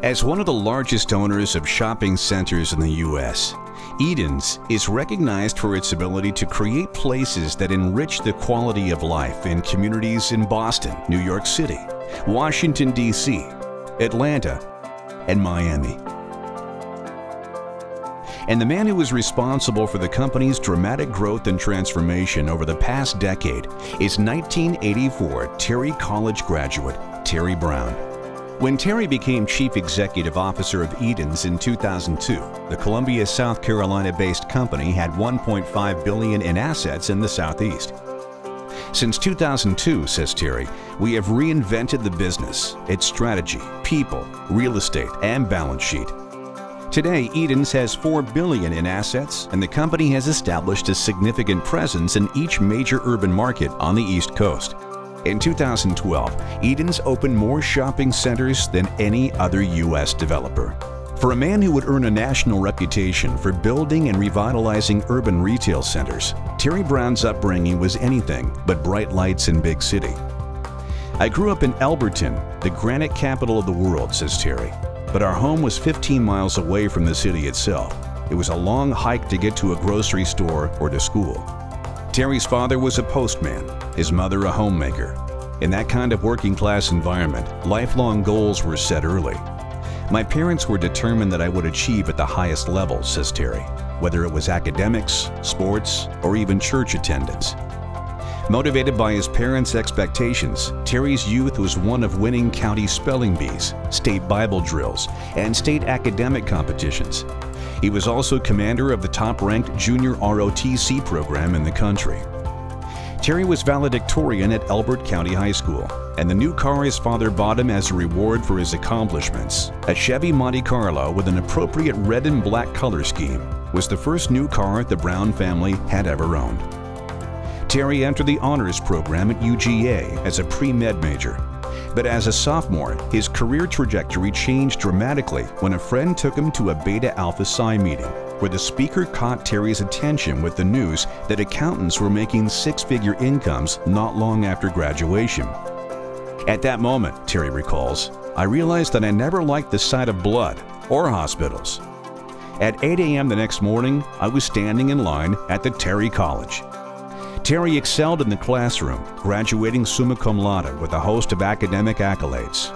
As one of the largest owners of shopping centers in the U.S., Edens is recognized for its ability to create places that enrich the quality of life in communities in Boston, New York City, Washington, D.C., Atlanta, and Miami. And the man who is responsible for the company's dramatic growth and transformation over the past decade is 1984 Terry College graduate Terry Brown. When Terry became Chief Executive Officer of Edens in 2002, the Columbia, South Carolina-based company had $1.5 billion in assets in the Southeast. Since 2002, says Terry, we have reinvented the business, its strategy, people, real estate, and balance sheet. Today, Edens has $4 billion in assets, and the company has established a significant presence in each major urban market on the East Coast. In 2012, Edens opened more shopping centers than any other U.S. developer. For a man who would earn a national reputation for building and revitalizing urban retail centers, Terry Brown's upbringing was anything but bright lights in big city. I grew up in Alberton, the granite capital of the world, says Terry, but our home was 15 miles away from the city itself. It was a long hike to get to a grocery store or to school. Terry's father was a postman, his mother a homemaker. In that kind of working-class environment, lifelong goals were set early. My parents were determined that I would achieve at the highest level, says Terry, whether it was academics, sports, or even church attendance. Motivated by his parents' expectations, Terry's youth was one of winning county spelling bees, state Bible drills, and state academic competitions. He was also commander of the top-ranked junior ROTC program in the country. Terry was valedictorian at Elbert County High School, and the new car his father bought him as a reward for his accomplishments, a Chevy Monte Carlo with an appropriate red and black color scheme, was the first new car the Brown family had ever owned. Terry entered the honors program at UGA as a pre-med major. But as a sophomore, his career trajectory changed dramatically when a friend took him to a Beta Alpha Psi meeting, where the speaker caught Terry's attention with the news that accountants were making six-figure incomes not long after graduation. At that moment, Terry recalls, I realized that I never liked the sight of blood or hospitals. At 8 a.m. the next morning, I was standing in line at the Terry College. Terry excelled in the classroom, graduating summa cum laude with a host of academic accolades.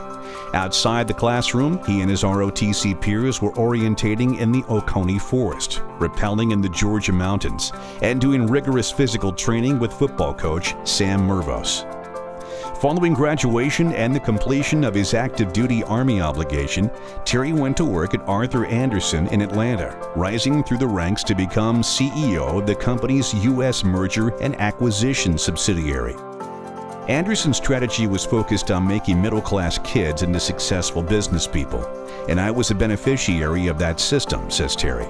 Outside the classroom, he and his ROTC peers were orientating in the Oconee Forest, rappelling in the Georgia mountains, and doing rigorous physical training with football coach Sam Mervos. Following graduation and the completion of his active duty Army obligation, Terry went to work at Arthur Andersen in Atlanta, rising through the ranks to become CEO of the company's U.S. merger and acquisition subsidiary. Anderson's strategy was focused on making middle-class kids into successful business people, and I was a beneficiary of that system, says Terry.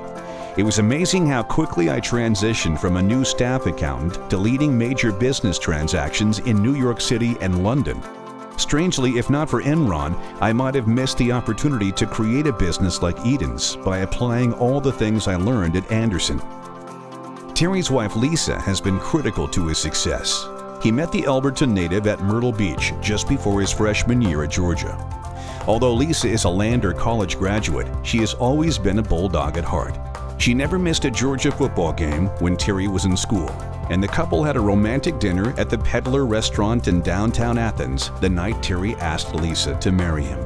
It was amazing how quickly I transitioned from a new staff accountant to leading major business transactions in New York City and London. Strangely, if not for Enron, I might have missed the opportunity to create a business like Edens by applying all the things I learned at Andersen. Terry's wife Lisa has been critical to his success. He met the Elberton native at Myrtle Beach just before his freshman year at Georgia. Although Lisa is a Lander College graduate, she has always been a bulldog at heart. She never missed a Georgia football game when Terry was in school, and the couple had a romantic dinner at the Peddler restaurant in downtown Athens the night Terry asked Lisa to marry him.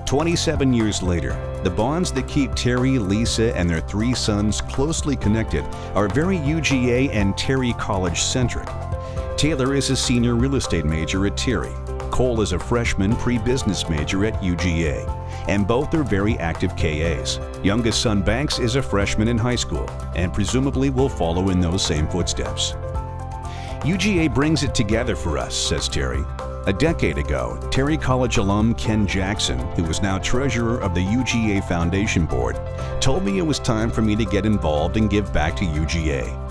27 years later, the bonds that keep Terry, Lisa, and their three sons closely connected are very UGA and Terry College-centric. Taylor is a senior real estate major at Terry. Cole is a freshman pre-business major at UGA, and both are very active KAs. Youngest son Banks is a freshman in high school, and presumably will follow in those same footsteps. UGA brings it together for us, says Terry. A decade ago, Terry College alum Ken Jackson, who is now treasurer of the UGA Foundation Board, told me it was time for me to get involved and give back to UGA.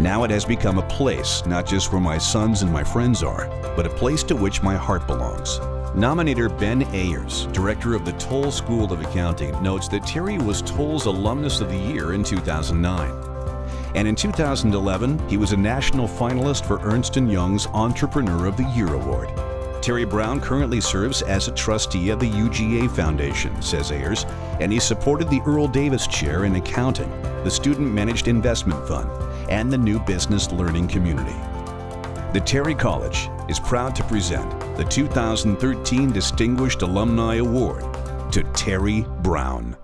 Now it has become a place, not just where my sons and my friends are, but a place to which my heart belongs. Nominator Ben Ayers, director of the Toll School of Accounting, notes that Terry was Toll's Alumnus of the Year in 2009. And in 2011, he was a national finalist for Ernst & Young's Entrepreneur of the Year Award. Terry Brown currently serves as a trustee of the UGA Foundation, says Ayers, and he supported the Earl Davis Chair in Accounting, the Student Managed Investment Fund, and the New Business Learning Community. The Terry College is proud to present the 2013 Distinguished Alumni Award to Terry Brown.